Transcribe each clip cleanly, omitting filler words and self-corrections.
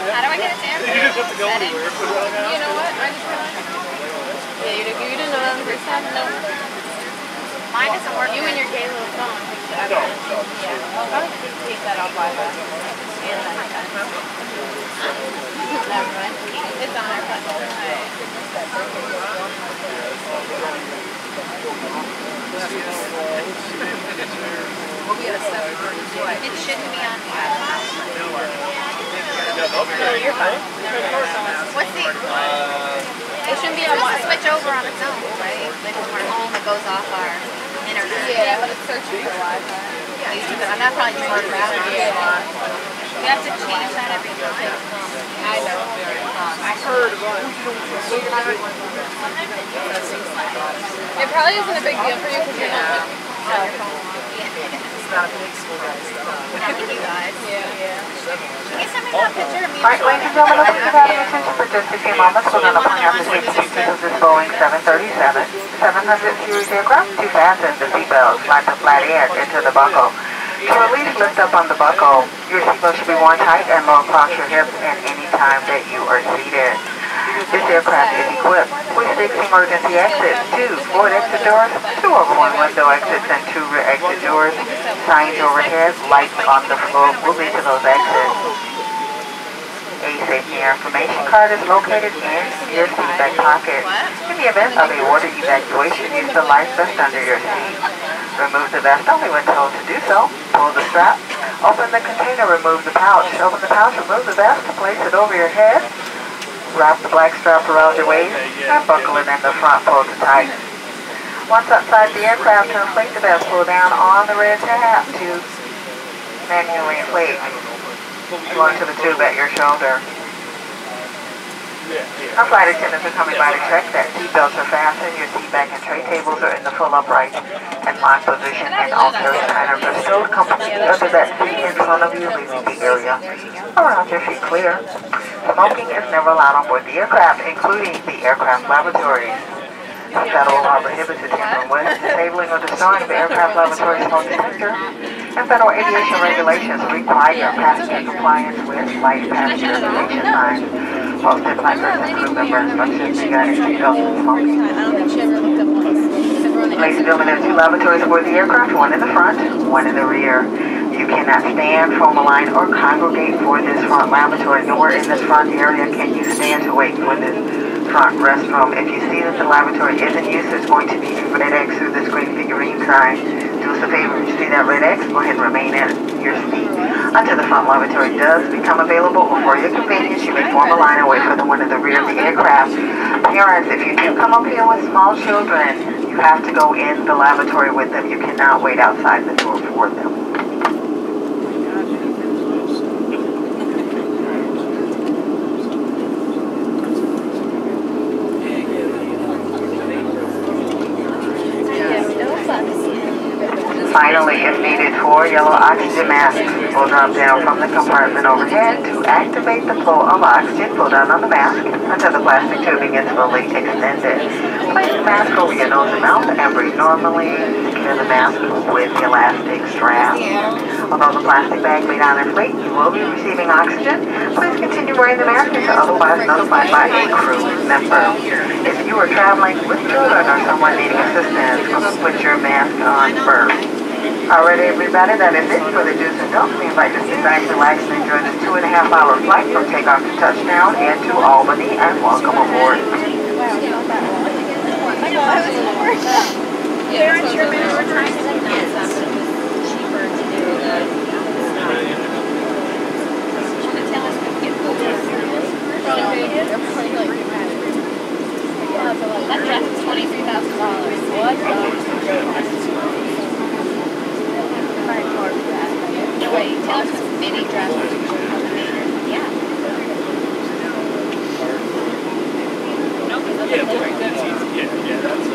How do I get it to airplane? You just have to go anywhere. You know what? I just realized. Yeah, you didn't know that was your son? No. Mine doesn't work. You and your gay little phone. Yeah. I'll probably take that off Wi-Fi. Never mind. It's on our platform. We'll be at a 7:30 flight. It shouldn't be on Wi-Fi. No, you're fine. What's the... It shouldn't be on Wi-Fi. Switch over on its own, right? Like when we're home, it goes off our internet. Yeah, but it's searching for Wi-Fi. Yeah, I'm not probably just working out. You have to change that every time. I know. I heard about it. It probably isn't a big deal for you because you're not like on your phone. It's not a big school, guys. You guys. Yeah. Can you send me that picture of me? Alright, ladies and gentlemen, let's get out of attention for just a few moments. We're going to bring out the safety features of this Boeing 737-700 series aircraft. To fasten the seatbelts, slide the flat edge into the buckle. To release, lift up on the buckle. Your seatbelt should be worn tight and low across your hips at any time that you are seated. This aircraft is equipped with 6 emergency exits, 2 forward exit doors, 2 overland window exits, and 2 rear exit doors. Signs overhead, lights on the floor will lead to those exits. A safety information card is located in your seat back pocket. In the event of a water evacuation, use the life vest under your seat. Remove the vest only when told to do so. Pull the strap. Open the container, remove the pouch. Open the pouch, remove the vest, place it over your head. Wrap the black strap around your waist and buckle it in the front, pull it tight. Once outside the aircraft, to inflate the vest, pull down on the red tab to manually inflate. Going to the tube at your shoulder. Our flight attendants are coming by to check that seat belts are fastened, your seat back and tray tables are in the full upright and locked position, and all carry items are still completely under that seat in front of you, leaving the area around your feet clear. Smoking is never allowed on board the aircraft, including the aircraft lavatories. Federal law prohibits attempting with, disabling, or destroying the aircraft lavatory smoke detector, and federal aviation regulations require passenger compliance with flight passenger information signs, posted placards, and crew member instructions regarding seatbelts and smoking. Ladies and gentlemen, there are 2 lavatories aboard the aircraft, one in the front, one in the rear. You cannot stand, form a line, or congregate for this front lavatory. Nowhere in this front area can you stand to wait for this front restroom. If you see that the lavatory is in use, there's going to be a red X through this green figurine sign. Do us a favor, if you see that red X, go ahead and remain in your seat until the front lavatory does become available, or for your convenience, you may form a line and wait for the one in the rear of the aircraft. Parents, if you do come up here with small children, you have to go in the lavatory with them. You cannot wait outside the door for them. Finally, if needed, 4 yellow oxygen masks will drop down from the compartment overhead. To activate the flow of oxygen, pull down on the mask until the plastic tubing is fully extended. Place the mask over your nose and mouth and breathe normally. Secure the mask with the elastic strap. Although the plastic bag may not inflate, you will be receiving oxygen. Please continue wearing the mask until otherwise notified by a crew member. If you are traveling with children or someone needing assistance, put your mask on first. Alright, everybody, that is it for the do's and don'ts. We invite you to sit back, relax, and enjoy this 2.5-hour flight from takeoff to touchdown and to Albany, and welcome aboard. That dress is $23,000. What? No, wait, tell us this mini dress. Yeah. No, because that's easy. Yeah, that's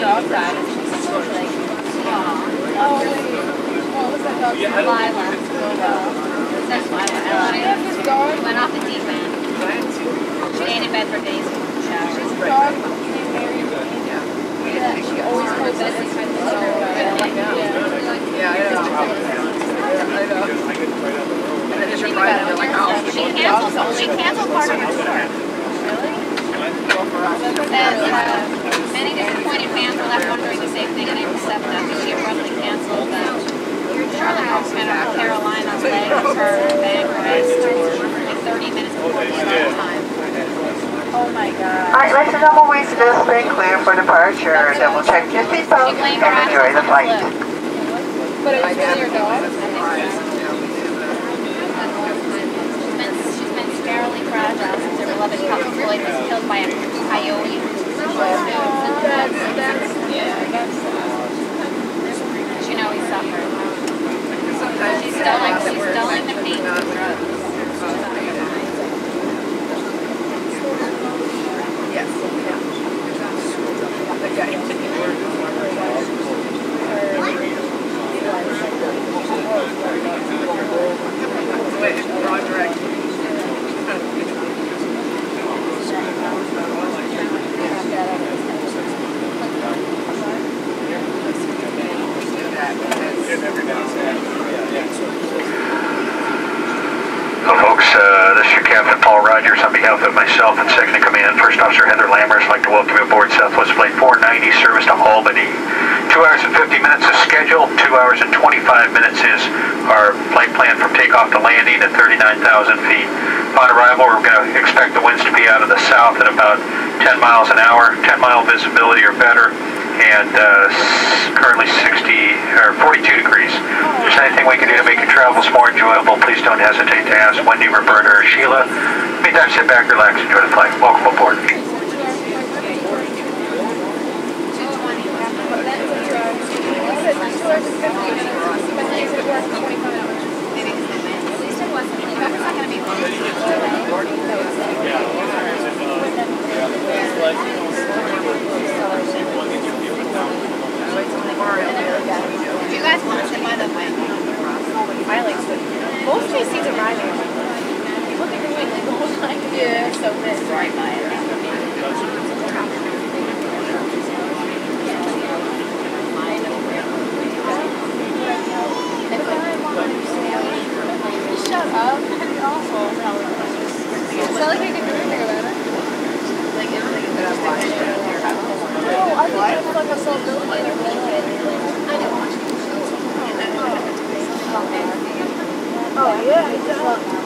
dog died. And she's like, oh, wait. What was that dog's name? Lila. That's Lila. She had this dog. She went off the deep end. She ate in bed for days in the shower. She's a dog named Mary. Yeah, she always goes in and spends the shower. Yeah, I know. And then she canceled part of her tour. Really? Says, many disappointed fans are left wondering the same thing on April 7th after she abruptly canceled Charlotte North Carolina's leg of her Bank tour like 30 minutes before the start time. Oh my God. Alright, ladies and gentlemen, we suggest staying clear for departure. Double check your seatbelt and enjoy the flight. But it's really your dog? She's been scarily fragile since her beloved pup Floyd was killed by a coyote. As you know, he suffered. She's stilling the pain with drugs. Yes. Wait, wrong direction. Hello folks, this is your Captain Paul Rogers on behalf of myself and Second in Command, First Officer Heather Lammers. I'd like to welcome you aboard Southwest Flight 490, service to Albany. 2 hours and 50 minutes is scheduled, 2 hours and 25 minutes is our flight plan from takeoff to landing at 39,000 feet. Upon arrival, we're going to expect the winds to be out of the south at about 10 miles an hour, 10-mile visibility or better, and currently 42 degrees. If there's anything we can do to make your travels more enjoyable, please don't hesitate to ask Wendy, Roberta, or Sheila. Meantime, sit back, relax, enjoy the flight. Welcome aboard. If you guys want to sit by the way, I like to. Most of these seats are riding. People think they're like the whole time. Yeah, so this right by it. Shut up. That's awful. It's not like you can do anything about it. Like, it's like a good watch. Oh, I think it's like a self-building. I know. Oh, yeah, he does.